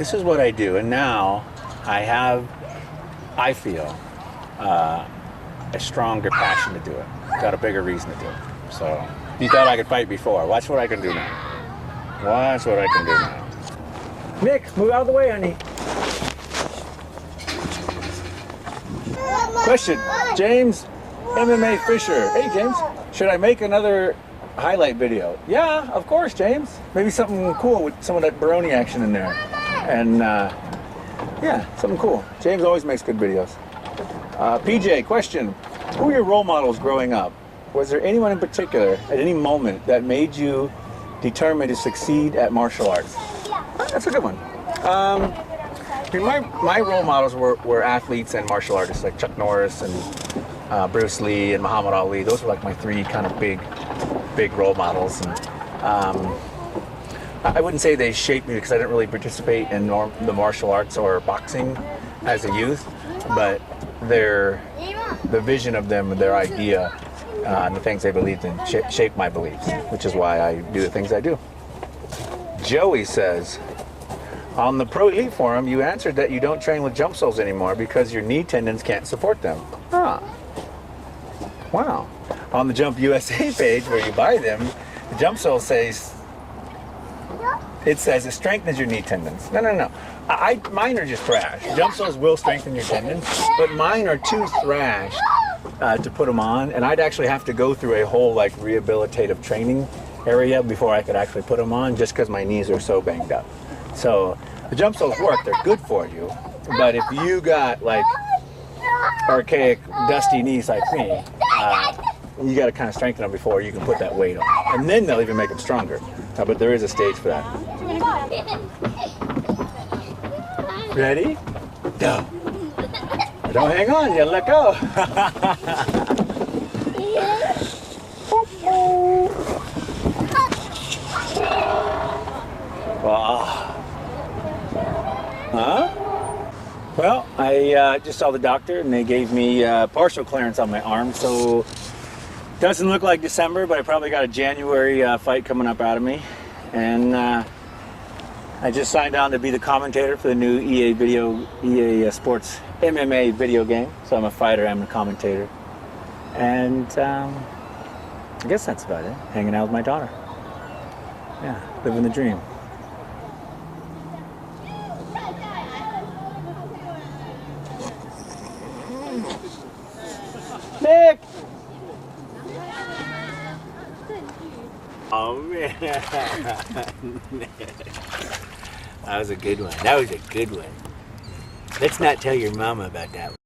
this is what I do, and now I feel a stronger passion to do it. Got a bigger reason to do it. So you thought I could fight before. Watch what I can do now. Watch what I can do now. Nick, move out of the way, honey. Question, James MMA Fisher. Hey, James, should I make another highlight video? Yeah, of course, James. Maybe something cool with some of that Baroni action in there. And yeah, something cool. James always makes good videos. PJ, question, who were your role models growing up? Was there anyone in particular at any moment that made you determined to succeed at martial arts? That's a good one. I mean, my role models were athletes and martial artists like Chuck Norris and Bruce Lee and Muhammad Ali. Those were like my three kind of big role models. And I wouldn't say they shaped me because I didn't really participate in the martial arts or boxing as a youth, but the vision of them, their idea, and the things they believed in shaped my beliefs, which is why I do the things I do. Joey says, on the Pro Elite Forum, you answered that you don't train with jump soles anymore because your knee tendons can't support them. Huh. Wow. On the Jump USA page where you buy them, the jump sole says, it strengthens your knee tendons. No. Mine are just thrash. Jump soles will strengthen your tendons, but mine are too thrash to put them on, and I'd actually have to go through a whole like rehabilitative training area before I could actually put them on, just because my knees are so banged up. So the jump soles work, they're good for you, but if you got like archaic, dusty knees like me, you got to kind of strengthen them before you can put that weight on, and then they'll even make them stronger. But there is a stage for that. Ready? Go. Don't hang on, you let go. Wow. Huh? Well, I just saw the doctor and they gave me partial clearance on my arm, so doesn't look like December, but I probably got a January fight coming up out of me. And I just signed on to be the commentator for the new EA Sports MMA video game. So I'm a fighter, I'm a commentator. And I guess that's about it. Hanging out with my daughter. Yeah, living the dream. Nick! Oh man, that was a good one. Let's not tell your mama about that one.